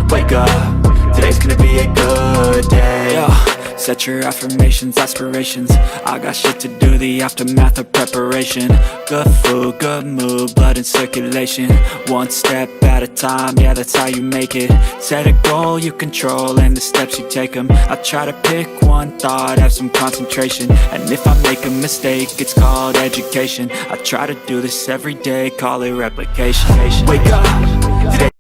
Wake up, today's gonna be a good day. Yeah. Set your affirmations, aspirations. I got shit to do, the aftermath of preparation. Good food, good mood, blood in circulation. One step at a time, yeah, that's how you make it. Set a goal you control and the steps you take them. I try to pick one thought, have some concentration. And if I make a mistake, it's called education. I try to do this every day, call it replication. Wake up, today.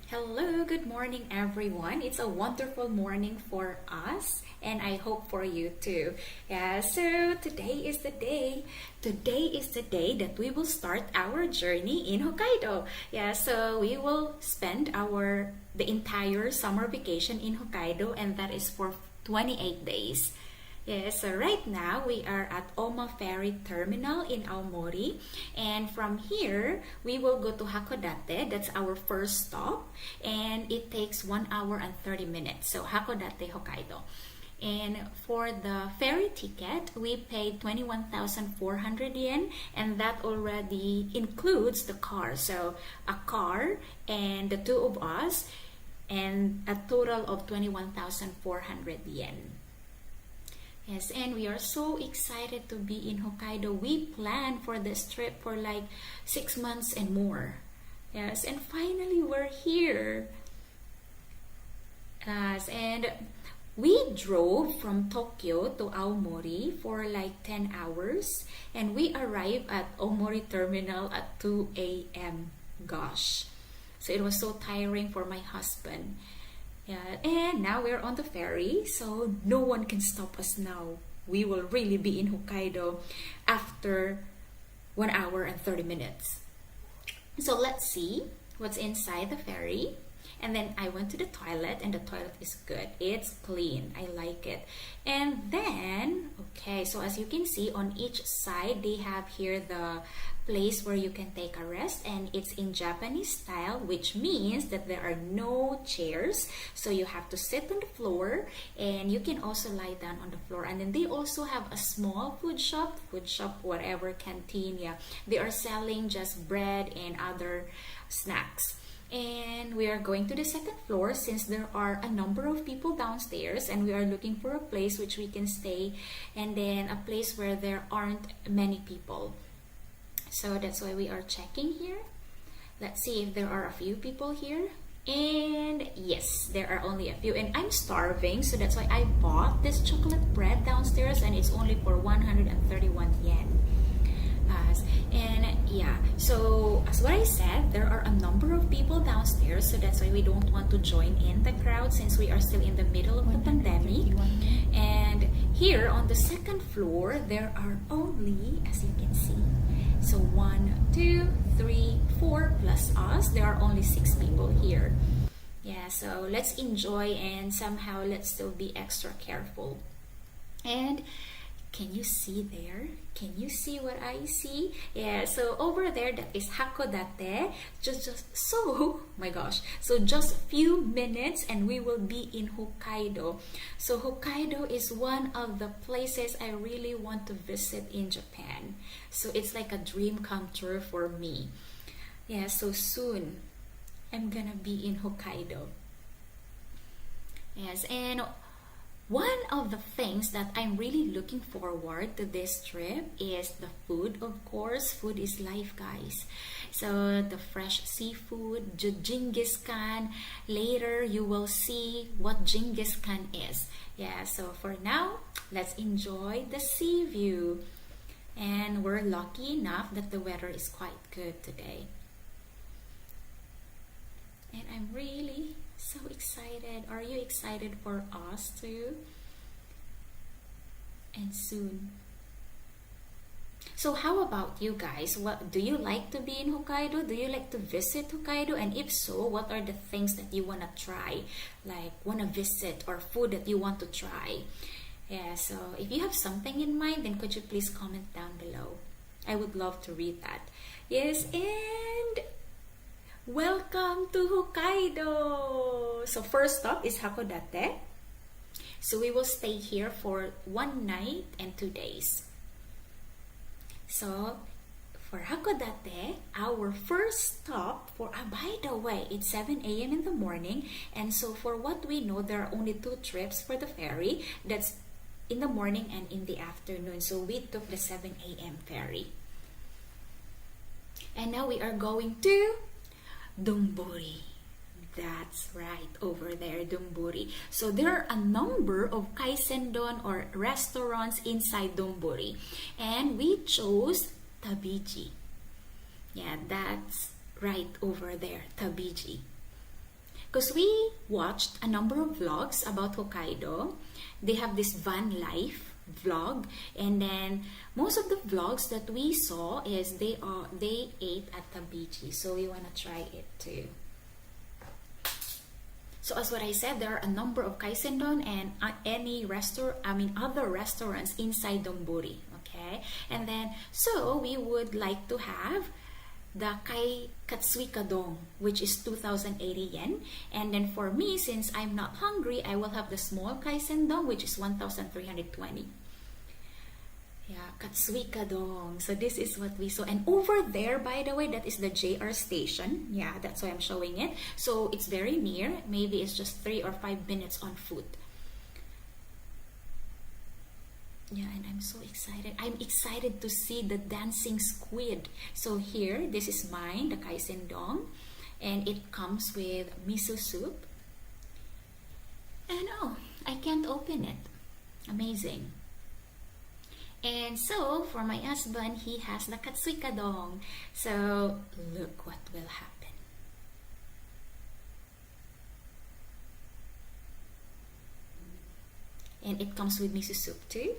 Hello, good morning everyone. It's a wonderful morning for us and I hope for you too. Yeah, so today is the day. Today is the day that we will start our journey in Hokkaido. Yeah, so we will spend the entire summer vacation in Hokkaido, and that is for 28 days. Yeah, so right now we are at Oma Ferry Terminal in Aomori, and from here we will go to Hakodate. That's our first stop, and it takes 1 hour and 30 minutes. So Hakodate, Hokkaido. And for the ferry ticket, we paid 21,400 yen, and that already includes the car. So a car and the two of us, and a total of 21,400 yen. Yes, and we are so excited to be in Hokkaido. We planned for this trip for like 6 months and more. Yes, and finally we're here. Yes, and we drove from Tokyo to Aomori for like 10 hours, and we arrived at Aomori Terminal at 2 a.m. Gosh, so it was so tiring for my husband. Yeah, and now we're on the ferry, so no one can stop us now. We will really be in Hokkaido after 1 hour and 30 minutes. So let's see what's inside the ferry. And then I went to the toilet, and the toilet is good. It's clean. I like it. And then, okay, so as you can see on each side, they have here the place where you can take a rest, and it's in Japanese style, which means that there are no chairs. So you have to sit on the floor, and you can also lie down on the floor. And then they also have a small food shop, whatever, canteen. Yeah, they are selling just bread and other snacks. And we are going to the second floor since there are a number of people downstairs, and we are looking for a place which we can stay, and then a place where there aren't many people. So that's why we are checking here. Let's see if there are a few people here. And yes, there are only a few, and I'm starving, so that's why I bought this chocolate bread downstairs, and it's only for 131 yen. And yeah, so as what I said, there are a number of people downstairs, so that's why we don't want to join in the crowd since we are still in the middle of the pandemic. And here on the second floor, there are only, as you can see, so 1, 2, 3, 4 plus us, there are only 6 people here. Yeah, so let's enjoy, and somehow let's still be extra careful. And can you see there? Can you see what I see? Yeah, so over there, that is Hakodate. So my gosh. So just few minutes and we will be in Hokkaido. So Hokkaido is one of the places I really want to visit in Japan. So it's like a dream come true for me. Yeah, so soon I'm gonna be in Hokkaido. Yes, and one of the things that I'm really looking forward to this trip is the food, of course. Food is life, guys. So the fresh seafood, Genghis Khan. Later, you will see what Genghis Khan is. Yeah, so for now, let's enjoy the sea view. And we're lucky enough that the weather is quite good today. And I'm really so excited. Are you excited for us too? And soon. So how about you guys? What do you like to be in Hokkaido? Do you like to visit Hokkaido? And if so, what are the things that you want to try? Like want to visit, or food that you want to try? Yeah, so if you have something in mind, then could you please comment down below? I would love to read that. Yes, and welcome to Hokkaido! So first stop is Hakodate. So we will stay here for 1 night and 2 days. So for Hakodate, our first stop for, by the way, it's 7 a.m. in the morning. And so for what we know, there are only 2 trips for the ferry. That's in the morning and in the afternoon. So we took the 7 a.m. ferry. And now we are going to Donburi. That's right, over there, Donburi. So there are a number of kaisendon or restaurants inside Donburi. And we chose Tabiji. Yeah, that's right over there, Tabiji. Because we watched a number of vlogs about Hokkaido. They have this van life vlog, and then most of the vlogs that we saw is they ate at Tabiji. So we want to try it too. So as what I said, there are a number of kaisendon and other restaurants inside Donburi. Okay, and then so we would like to have the Katsuika Dong, which is 2,080 yen. And then for me, since I'm not hungry, I will have the small kaisendon, which is 1,320. Yeah, Katsuika Dong. So this is what we saw. And over there, by the way, that is the JR station. Yeah, that's why I'm showing it. So it's very near. Maybe it's just 3 or 5 minutes on foot. Yeah, and I'm so excited. I'm excited to see the dancing squid. So here, this is mine, the kaisendon. And it comes with miso soup. And oh, I can't open it. Amazing. And so, for my husband, he has the Katsuika Dong. So, look what will happen. And it comes with miso soup too.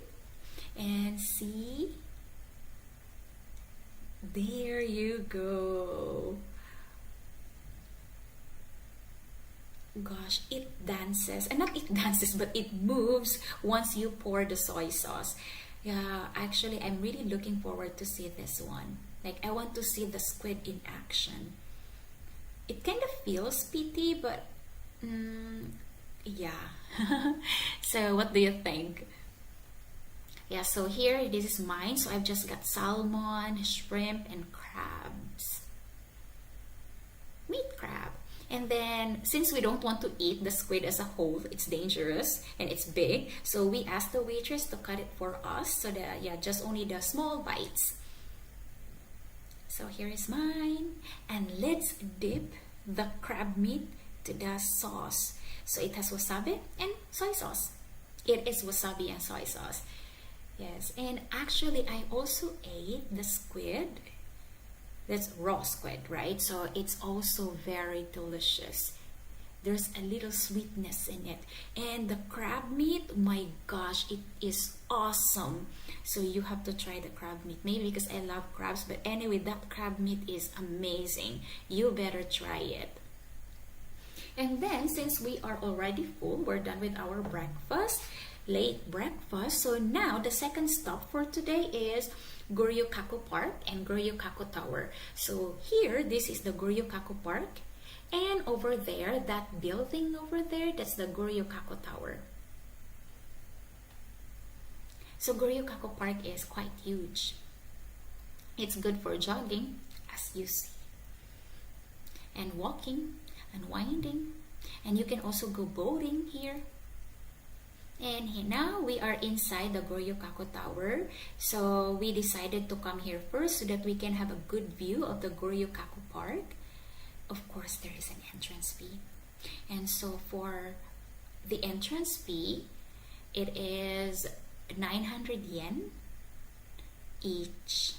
And see, there you go. Gosh, it dances. And not it dances, but it moves once you pour the soy sauce. Yeah, actually, I'm really looking forward to see this one. Like, I want to see the squid in action. It kind of feels pity, but yeah. So, what do you think? Yeah, so here, this is mine. So, I've just got salmon, shrimp, and crabs. Meat crab. And then, since we don't want to eat the squid as a whole, it's dangerous and it's big. So we asked the waitress to cut it for us. So just only the small bites. So here is mine. And let's dip the crab meat to the sauce. So it has wasabi and soy sauce. It is wasabi and soy sauce. Yes, and actually I also ate the squid. That's raw squid, right? So it's also very delicious. There's a little sweetness in it. And the crab meat, my gosh, it is awesome. So you have to try the crab meat. Maybe because I love crabs, but anyway, that crab meat is amazing. You better try it. And then, since we are already full, we're done with our breakfast, late breakfast. So now, the second stop for today is Goryeo-Kaku Park and Goryeo-Kaku Tower. So here, this is the Goryeo-Kaku Park. And over there, that building over there, that's the Goryeo-Kaku Tower. So Goryeo-Kaku Park is quite huge. It's good for jogging, as you see. And walking, and winding. And you can also go boating here. And now we are inside the Goryeo-Kaku Tower. So we decided to come here first so that we can have a good view of the Goryeo-Kaku Park. Of course, there is an entrance fee. And so for the entrance fee, it is 900 yen each.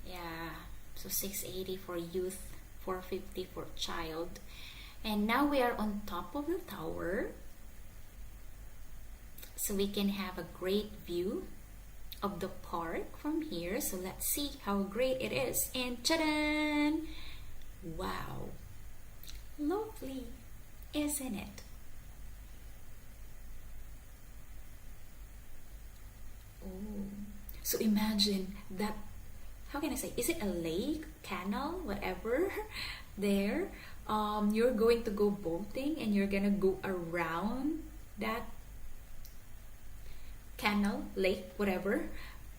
Yeah, so 680 for youth, 450 for child. And now we are on top of the tower. So we can have a great view of the park from here. So let's see how great it is. And ta-da! Wow! Lovely, isn't it? Oh, so imagine that. How can I say? Is it a lake, canal, whatever? There, you're going to go boating and you're gonna go around that canal, lake, whatever.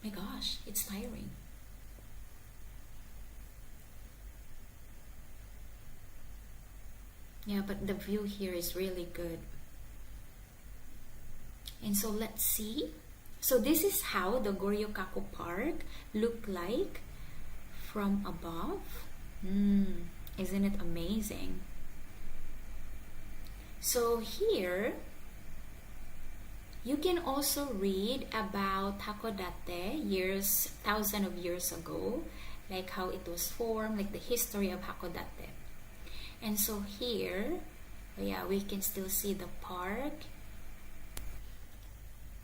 My gosh, it's tiring. Yeah, but the view here is really good. And so let's see. So this is how the Goryokako Park look like from above. Isn't it amazing? So here you can also read about Hakodate thousands of years ago, like how it was formed, like the history of Hakodate. And so here, yeah, we can still see the park.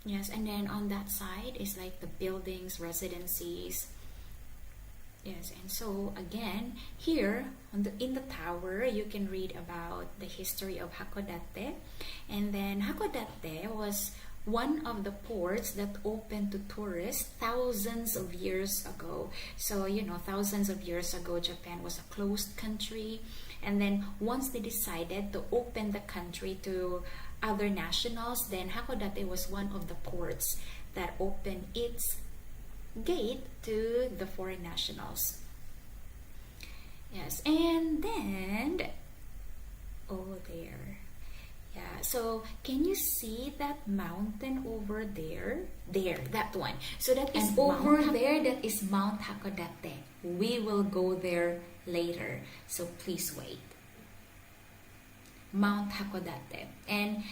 Yes, and then on that side is like the buildings, residencies. Yes, and so again, here in the tower, you can read about the history of Hakodate. And then Hakodate was one of the ports that opened to tourists thousands of years ago. So, you know, thousands of years ago, Japan was a closed country. And then once they decided to open the country to other nationals, then Hakodate was one of the ports that opened its gate to the foreign nationals. Yes, and then, oh, there. Yeah, so can you see that mountain over there? There, that one. So that is over there, that is Mount Hakodate. We will go there later, so please wait. Mount Hakodate. And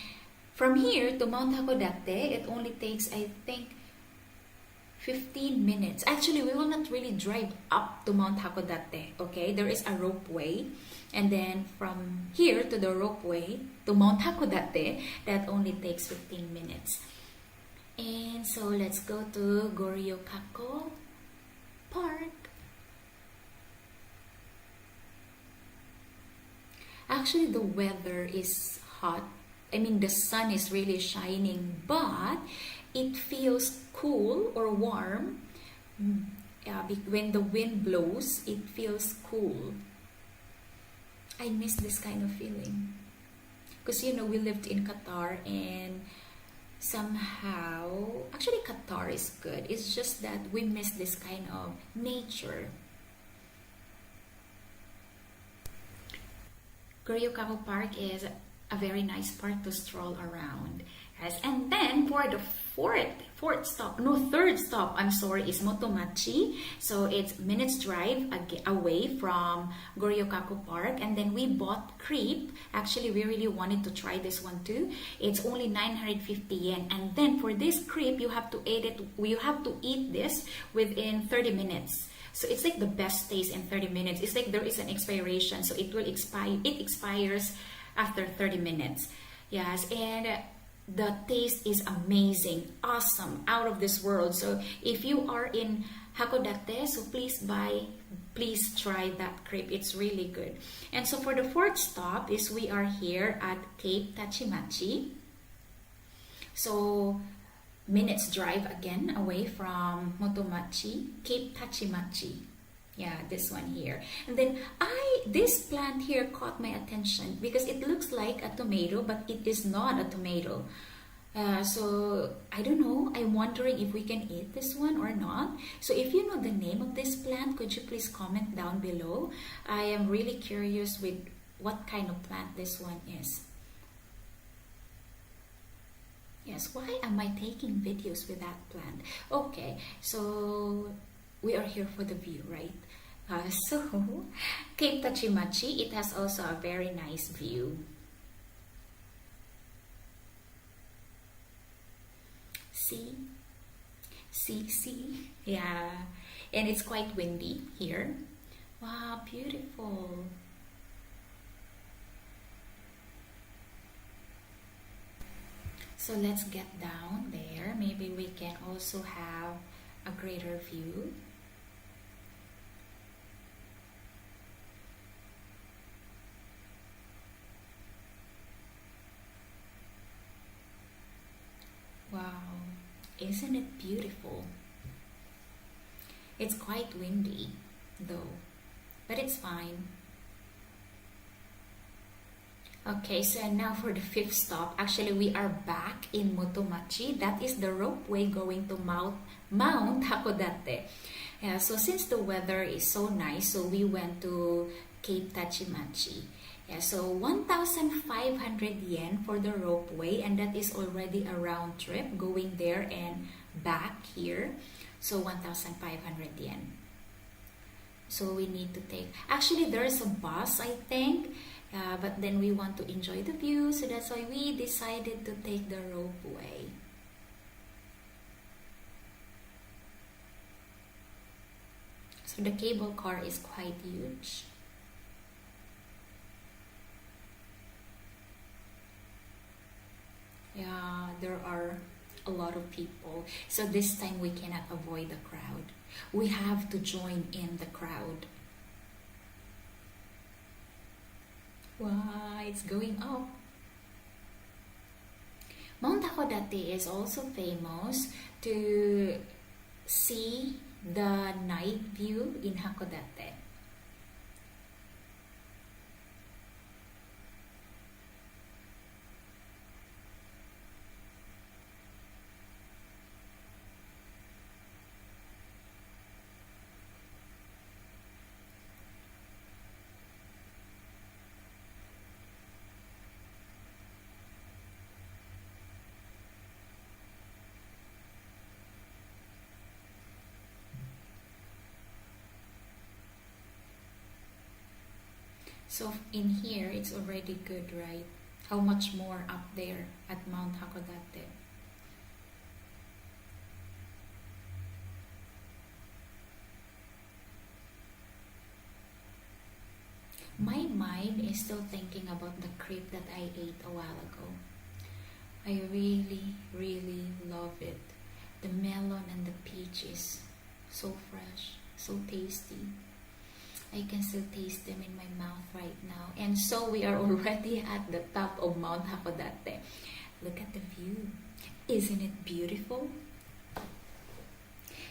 from here to Mount Hakodate, it only takes, I think, 15 minutes. Actually, we will not really drive up to Mount Hakodate, okay? There is a ropeway. And then from here to the ropeway to Mount Hakodate, that only takes 15 minutes. And so let's go to Goryokako Park. Actually, the weather is hot. I mean, the sun is really shining, but it feels cool or warm. When the wind blows, it feels cool. I miss this kind of feeling. Because, you know, we lived in Qatar and somehow, actually Qatar is good. It's just that we miss this kind of nature. Goryokako Park is a very nice park to stroll around. Yes. And then for the third stop, is Motomachi. So it's minutes drive away from Goryokako Park. And then we bought crepe. Actually, we really wanted to try this one too. It's only 950 yen. And then for this crepe, you have to eat this within 30 minutes. So it's like the best taste in 30 minutes. It's like there is an expiration. So it will expire. It expires after 30 minutes. Yes, and the taste is amazing, awesome, out of this world. So if you are in Hakodate, so please try that crepe. It's really good. And so for the fourth stop is we are here at Cape Tachimachi. So minutes drive again away from Motomachi, Cape Tachimachi. Yeah, this one here. And then this plant here caught my attention because it looks like a tomato, but it is not a tomato. So I don't know. I'm wondering if we can eat this one or not. So if you know the name of this plant, could you please comment down below? I am really curious with what kind of plant this one is. Yes, why am I taking videos with that plant? Okay, so we are here for the view, right? So, Cape Tachimachi, it has also a very nice view. See? Yeah, and it's quite windy here. Wow, beautiful. So let's get down there. Maybe we can also have a greater view. Wow, isn't it beautiful? It's quite windy though, but it's fine. Okay, so now for the fifth stop. Actually, we are back in Motomachi. That is the ropeway going to Mount Hakodate. Yeah, so since the weather is so nice, so we went to Cape Tachimachi. Yeah, so 1,500 yen for the ropeway, and that is already a round trip going there and back here. So 1,500 yen. So we need to take, actually there's a bus, I think, but then we want to enjoy the view, so that's why we decided to take the ropeway. So the cable car is quite huge. Yeah, there are a lot of people. So this time we cannot avoid the crowd. We have to join in the crowd. Wow, it's going up. Mount Hakodate is also famous to see the night view in Hakodate. So in here, it's already good, right? How much more up there at Mount Hakodate? My mind is still thinking about the crepe that I ate a while ago. I really, really love it. The melon and the peach is so fresh, so tasty. I can still taste them in my mouth right now. And so we are already at the top of Mount Hakodate. Look at the view. Isn't it beautiful?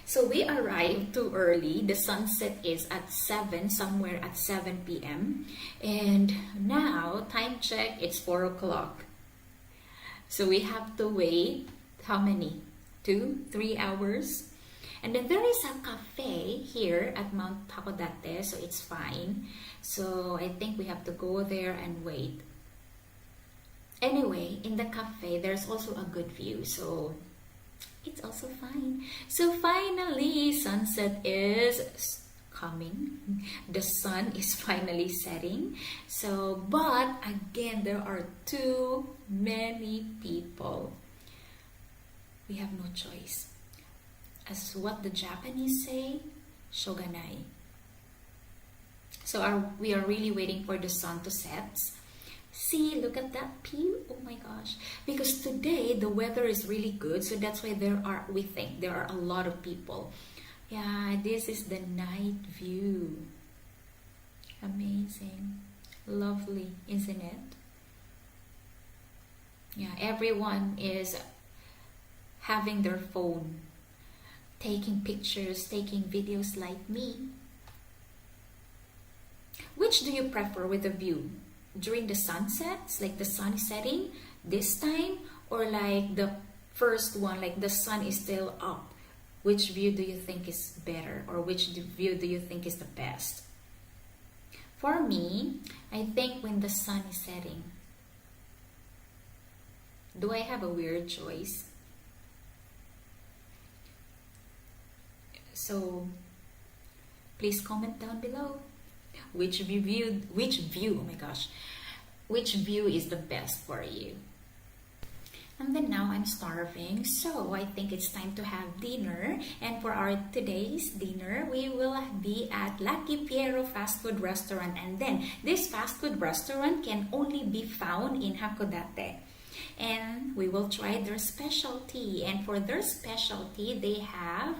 So we arrived too early. The sunset is at 7, somewhere at 7 p.m. And now, time check, it's 4 o'clock. So we have to wait, how many? 2, 3 hours? And then there is a cafe here at Mount Hakodate, so it's fine. So I think we have to go there and wait. Anyway, in the cafe, there's also a good view, so it's also fine. So finally, sunset is coming. The sun is finally setting. So, but again, there are too many people. We have no choice. As what the Japanese say, shoganai. So we are really waiting for the sun to set. See, look at that view. Oh my gosh. Because today the weather is really good, so that's why we think there are a lot of people. Yeah, this is the night view. Amazing. Lovely, isn't it? Yeah, everyone is having their phone, taking pictures, taking videos like me. Which do you prefer with the view? During the sunsets, like the sun is setting this time, or like the first one, like the sun is still up? Which view do you think is better, or which view do you think is the best? For me, I think when the sun is setting. Do I have a weird choice? So please comment down below which view, oh my gosh, which view is the best for you. And then now I'm starving, so I think it's time to have dinner. And for our today's dinner, we will be at Lucky Piero fast food restaurant. And then this fast food restaurant can only be found in Hakodate. And we will try their specialty. And for their specialty, they have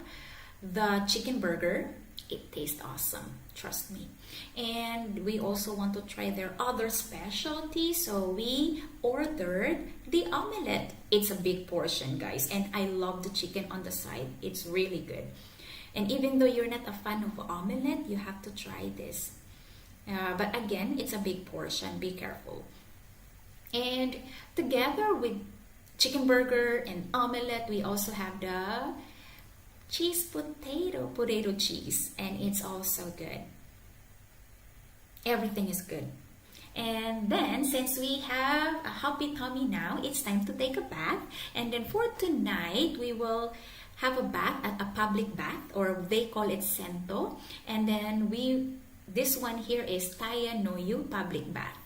the chicken burger. It tastes awesome, trust me. And we also want to try their other specialty, so we ordered the omelette. It's a big portion, guys, and I love the chicken on the side. It's really good. And even though you're not a fan of omelette, you have to try this. But again, it's a big portion, be careful. And together with chicken burger and omelette, we also have the cheese potato cheese, and it's also good. Everything is good. And then, since we have a happy tummy now, it's time to take a bath. And then for tonight, we will have a bath at a public bath, or they call it sento. And then this one here is Taya Noyu public bath.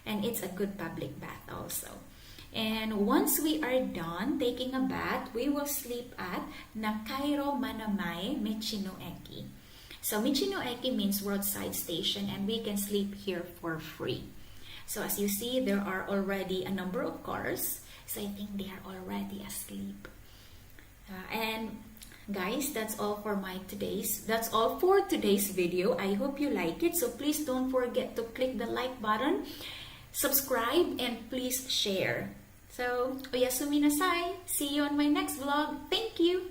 And it's a good public bath also. And once we are done taking a bath, we will sleep at Nakairo Manamai Michi no Eki. So Michi no Eki means roadside station, and we can sleep here for free. So as you see, there are already a number of cars. So I think they are already asleep. And guys, that's all for today's video. I hope you like it. So please don't forget to click the like button, subscribe, and please share. So, oyasumi nasai. See you on my next vlog. Thank you.